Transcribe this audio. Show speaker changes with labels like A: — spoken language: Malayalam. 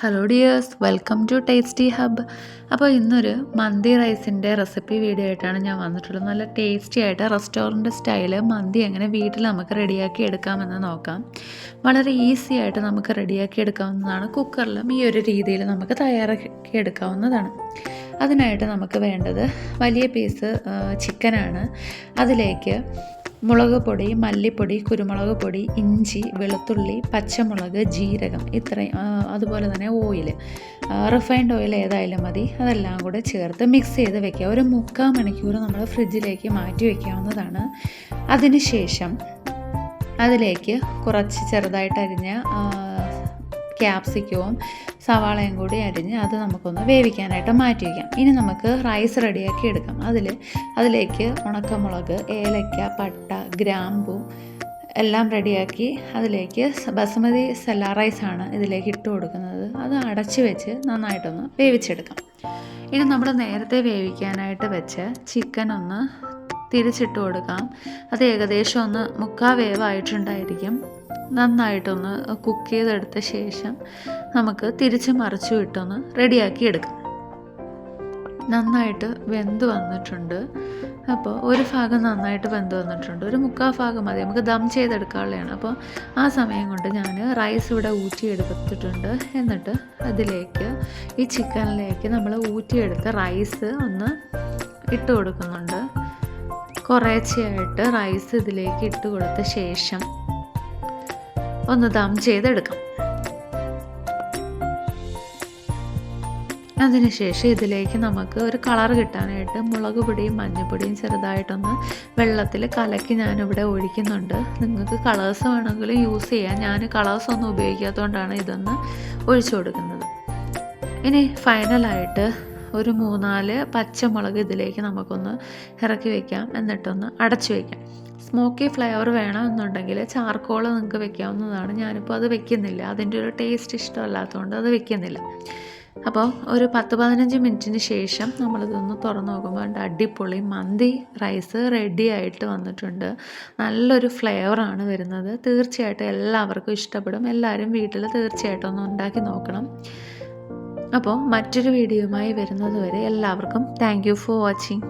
A: Hello dears, welcome to tasty hub. അപ്പോൾ ഇന്നൊരു മന്തി റൈസിൻ്റെ റെസിപ്പി വീഡിയോ ആയിട്ടാണ് ഞാൻ വന്നിട്ടുള്ളത്. നല്ല ടേസ്റ്റി ആയിട്ട് റെസ്റ്റോറൻറ്റ് സ്റ്റൈല് മന്തി എങ്ങനെ വീട്ടിൽ നമുക്ക് റെഡിയാക്കി എടുക്കാമെന്ന് നോക്കാം. വളരെ ഈസി ആയിട്ട് നമുക്ക് റെഡിയാക്കി എടുക്കാവുന്നതാണ്. കുക്കറിലും ഈ ഒരു രീതിയിൽ നമുക്ക് തയ്യാറാക്കി എടുക്കാവുന്നതാണ്. അതിനായിട്ട് നമുക്ക് വേണ്ടത് വലിയ പീസ് ചിക്കനാണ്. അതിലേക്ക് മുളക് പൊടി, മല്ലിപ്പൊടി, കുരുമുളക് പൊടി, ഇഞ്ചി, വെളുത്തുള്ളി, പച്ചമുളക്, ജീരകം, ഇത്രയും, അതുപോലെ തന്നെ ഓയിൽ, റിഫൈൻഡ് ഓയിൽ ഏതായാലും മതി. അതെല്ലാം കൂടെ ചേർത്ത് മിക്സ് ചെയ്ത് വെക്കുക. ഒരു 3/4 മണിക്കൂർ നമ്മൾ ഫ്രിഡ്ജിലേക്ക് മാറ്റി വയ്ക്കാവുന്നതാണ്. അതിനുശേഷം അതിലേക്ക് കുറച്ച് ചെറുതായിട്ട് അരിഞ്ഞ ക്യാപ്സിക്കവും സവാളയും കൂടി അരിഞ്ഞ് അത് നമുക്കൊന്ന് വേവിക്കാനായിട്ട് മാറ്റി വയ്ക്കാം. ഇനി നമുക്ക് റൈസ് റെഡിയാക്കി എടുക്കാം. അതിലേക്ക് ഉണക്കമുളക്, ഏലക്ക, പട്ട, ഗ്രാമ്പു എല്ലാം റെഡിയാക്കി അതിലേക്ക് ബസുമതി സെല്ല റൈസാണ് ഇതിലേക്ക് ഇട്ട് കൊടുക്കുന്നത്. അത് അടച്ച് വെച്ച് നന്നായിട്ടൊന്ന് വേവിച്ചെടുക്കാം. ഇനി നമ്മൾ നേരത്തെ വേവിക്കാനായിട്ട് വെച്ച് ചിക്കൻ ഒന്ന് തിരിച്ചിട്ട് കൊടുക്കാം. അത് ഏകദേശം ഒന്ന് 3/4 വേവായിട്ടുണ്ടായിരിക്കും. നന്നായിട്ടൊന്ന് കുക്ക് ചെയ്തെടുത്ത ശേഷം നമുക്ക് തിരിച്ച് മറിച്ചു ഇട്ടൊന്ന് റെഡിയാക്കി എടുക്കാം. നന്നായിട്ട് വെന്ത് വന്നിട്ടുണ്ട്. അപ്പോൾ ഒരു ഭാഗം നന്നായിട്ട് വെന്ത് വന്നിട്ടുണ്ട്. ഒരു 3/4 ഭാഗം മതി, നമുക്ക് ദം ചെയ്തെടുക്കാനുള്ളതാണ്. അപ്പോൾ ആ സമയം കൊണ്ട് ഞാൻ റൈസ് ഇവിടെ ഊറ്റിയെടുത്തിട്ടുണ്ട്. എന്നിട്ട് അതിലേക്ക് ഈ ചിക്കനിലേക്ക് നമ്മൾ ഊറ്റിയെടുത്ത റൈസ് ഒന്ന് ഇട്ട് കൊടുക്കുന്നുണ്ട്. കുറേശ്ശെയായിട്ട് റൈസ് ഇതിലേക്ക് ഇട്ട് കൊടുത്ത ശേഷം ഒന്ന് ദം ചെയ്തെടുക്കാം. അതിനുശേഷം ഇതിലേക്ക് നമുക്ക് ഒരു കളർ കിട്ടാനായിട്ട് മുളക് പൊടിയും മഞ്ഞൾപ്പൊടിയും ചെറുതായിട്ടൊന്ന് വെള്ളത്തിൽ കലക്കി ഞാനിവിടെ ഒഴിക്കുന്നുണ്ട്. നിങ്ങൾക്ക് കളേഴ്സ് വേണമെങ്കിലും യൂസ് ചെയ്യാം. ഞാൻ കളേഴ്സ് ഒന്നും ഉപയോഗിക്കാത്തതുകൊണ്ടാണ് ഇതൊന്ന് ഒഴിച്ചു കൊടുക്കുന്നത്. ഇനി ഫൈനലായിട്ട് ഒരു 3-4 പച്ചമുളക് ഇതിലേക്ക് നമുക്കൊന്ന് ഇറക്കി വയ്ക്കാം. എന്നിട്ടൊന്ന് അടച്ചു വയ്ക്കാം. സ്മോക്കി ഫ്ലേവർ വേണമെന്നുണ്ടെങ്കിൽ ചാർക്കോൾ നിങ്ങൾക്ക് വെക്കാവുന്നതാണ്. ഞാനിപ്പോൾ അത് വെക്കുന്നില്ല, അതിൻ്റെ ഒരു ടേസ്റ്റ് ഇഷ്ടമല്ലാത്തതുകൊണ്ട് അത് വെക്കുന്നില്ല. അപ്പോൾ ഒരു 10-15 മിനിറ്റിന് ശേഷം നമ്മളിതൊന്ന് തുറന്ന് നോക്കുമ്പോൾ അടിപൊളി മന്തി റൈസ് റെഡി ആയിട്ട് വന്നിട്ടുണ്ട്. നല്ലൊരു ഫ്ലേവറാണ് വരുന്നത്. തീർച്ചയായിട്ടും എല്ലാവർക്കും ഇഷ്ടപ്പെടും. എല്ലാവരും വീട്ടിൽ തീർച്ചയായിട്ടും ഒന്ന് ഉണ്ടാക്കി നോക്കണം. അപ്പോൾ മറ്റൊരു വീഡിയോയുമായി വരുന്നത് വരെ എല്ലാവർക്കും താങ്ക് യു ഫോർ വാച്ചിങ്.